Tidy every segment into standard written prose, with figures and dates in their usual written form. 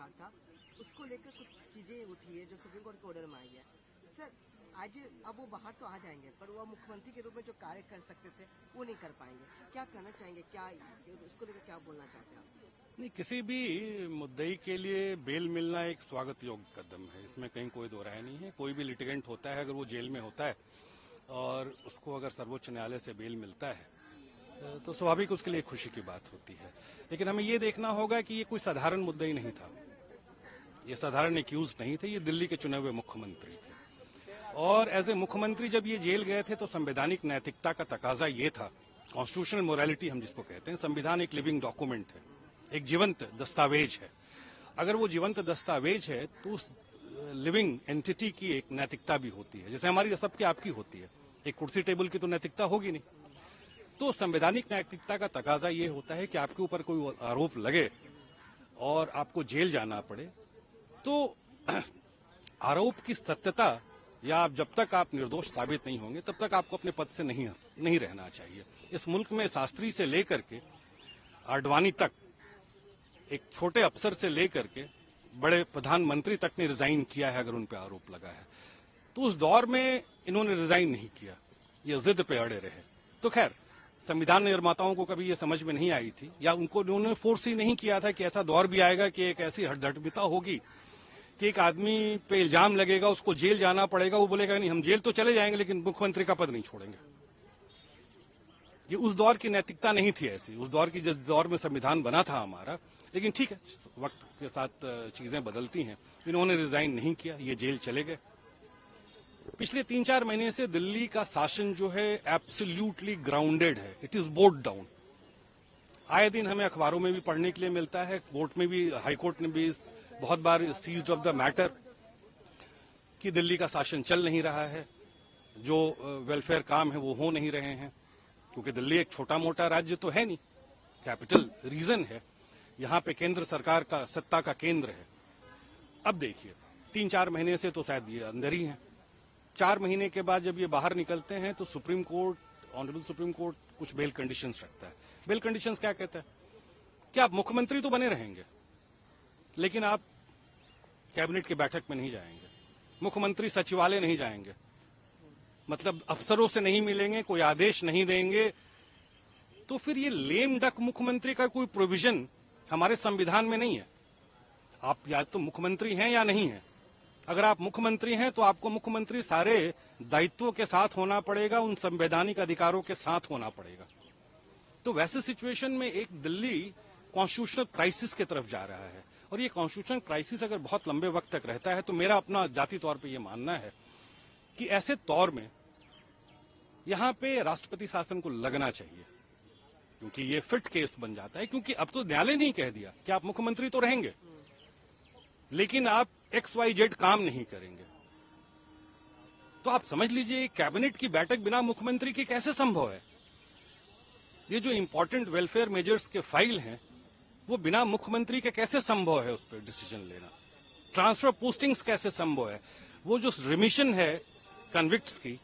सरकार था, उसको लेकर कुछ चीजें उठी है जो सुप्रीम कोर्ट के ऑर्डर में आई है। सर, आज अब वो बाहर तो आ जाएंगे, पर वो मुख्यमंत्री के रूप में जो कार्य कर सकते थे वो नहीं कर पाएंगे। क्या कहना चाहेंगे, क्या उसको लेकर क्या बोलना चाहते हैं आप? नहीं, किसी भी मुद्दई के लिए बेल मिलना एक स्वागत योग्य कदम है, इसमें कहीं कोई दो राय नहीं है। कोई भी लिटिगेंट होता है, अगर वो जेल में होता है और उसको अगर सर्वोच्च न्यायालय से बेल मिलता है तो स्वाभाविक उसके लिए खुशी की बात होती है। लेकिन हमें ये देखना होगा कि ये कोई साधारण मुद्दा ही नहीं था, ये साधारण एक्यूज नहीं थे, ये दिल्ली के चुने हुए मुख्यमंत्री थे। और एज ए मुख्यमंत्री जब ये जेल गए थे तो संवैधानिक नैतिकता का तकाजा ये था, कॉन्स्टिट्यूशनल मोरालिटी हम जिसको कहते हैं। संविधान एक लिविंग डॉक्यूमेंट है, एक जीवंत दस्तावेज है। अगर वो जीवंत दस्तावेज है तो उस लिविंग एंटिटी की एक नैतिकता भी होती है, जैसे हमारी सबकी आपकी होती है। एक कुर्सी टेबल की तो नैतिकता होगी नहीं। तो संवैधानिक नैतिकता का तकाजा ये होता है कि आपके ऊपर कोई आरोप लगे और आपको जेल जाना पड़े तो आरोप की सत्यता या जब तक आप निर्दोष साबित नहीं होंगे तब तक आपको अपने पद से नहीं रहना चाहिए। इस मुल्क में शास्त्री से लेकर के आडवाणी तक, एक छोटे अफसर से लेकर के बड़े प्रधानमंत्री तक ने रिजाइन किया है अगर उन पर आरोप लगा है। तो उस दौर में इन्होंने रिजाइन नहीं किया, ये जिद पे अड़े रहे। तो खैर, संविधान निर्माताओं को कभी ये समझ में नहीं आई थी, या उन्होंने फोर्स ही नहीं किया था कि ऐसा दौर भी आएगा कि एक ऐसी हड़बड़ाहट होगी कि एक आदमी पे इल्जाम लगेगा, उसको जेल जाना पड़ेगा, वो बोलेगा नहीं हम जेल तो चले जाएंगे लेकिन मुख्यमंत्री का पद नहीं छोड़ेंगे। ये उस दौर की नैतिकता नहीं थी ऐसी, उस दौर की जिस दौर में संविधान बना था हमारा। लेकिन ठीक है, वक्त के साथ चीजें बदलती हैं। इन्होंने रिजाइन नहीं किया, ये जेल चले गए। पिछले 3-4 महीने से दिल्ली का शासन जो है एब्सोल्युटली ग्राउंडेड है, इट इज बोर्ड डाउन। आए दिन हमें अखबारों में भी पढ़ने के लिए मिलता है, कोर्ट में भी, हाईकोर्ट ने भी बहुत बार सीज्ड ऑफ द मैटर कि दिल्ली का शासन चल नहीं रहा है, जो वेलफेयर काम है वो हो नहीं रहे हैं, क्योंकि दिल्ली एक छोटा मोटा राज्य तो है नहीं, कैपिटल रीजन है, यहां पे केंद्र सरकार का सत्ता का केंद्र है। अब देखिए 3-4 महीने से तो शायद ये अंदर ही है। 4 महीने के बाद जब ये बाहर निकलते हैं तो supreme court, honourable supreme court कुछ बेल कंडीशंस रखता है। बेल कंडीशंस क्या कहता है कि आप मुख्यमंत्री तो बने रहेंगे लेकिन आप कैबिनेट की बैठक में नहीं जाएंगे, मुख्यमंत्री सचिवालय नहीं जाएंगे, मतलब अफसरों से नहीं मिलेंगे, कोई आदेश नहीं देंगे। तो फिर ये लेम डक मुख्यमंत्री का कोई प्रोविजन हमारे संविधान में नहीं है। आप या तो मुख्यमंत्री हैं या नहीं हैं। अगर आप मुख्यमंत्री हैं तो आपको मुख्यमंत्री सारे दायित्वों के साथ होना पड़ेगा, उन संवैधानिक अधिकारों के साथ होना पड़ेगा। तो वैसे सिचुएशन में एक दिल्ली कॉन्स्टिट्यूशनल क्राइसिस की तरफ जा रहा है, और ये कॉन्स्टिट्यूशनल क्राइसिस अगर बहुत लंबे वक्त तक रहता है तो मेरा अपना जाति तौर पे ये मानना है कि ऐसे दौर में यहां पे राष्ट्रपति शासन को लगना चाहिए, क्योंकि ये फिट केस बन जाता है। क्योंकि अब तो न्यायालय ने कह दिया कि आप मुख्यमंत्री तो रहेंगे लेकिन आप XYZ काम नहीं करेंगे। तो आप समझ लीजिए कैबिनेट की बैठक बिना मुख्यमंत्री की कैसे संभव है। ये जो इंपॉर्टेंट वेलफेयर मेजर्स के फाइल हैं वो बिना मुख्यमंत्री के कैसे संभव है उस पर डिसीजन लेना। ट्रांसफर पोस्टिंग्स कैसे संभव है, वो जो रिमिशन है कन्विक्ट्स की,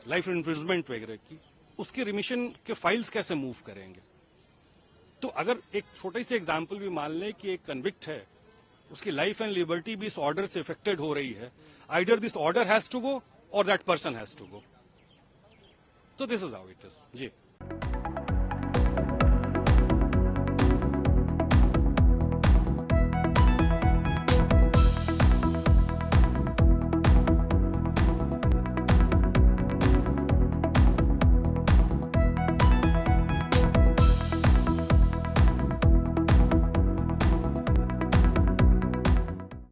लाइफ इम्प्रिजनमेंट वगैरह की, उसके रिमिशन के फाइल्स कैसे मूव करेंगे। तो अगर एक छोटी सी एग्जांपल भी मान लें कि एक कन्विक्ट है, उसकी लाइफ एंड लिबर्टी भी इस ऑर्डर से इफेक्टेड हो रही है, either this order has to go और that person has to go. तो this is how it is. Ji.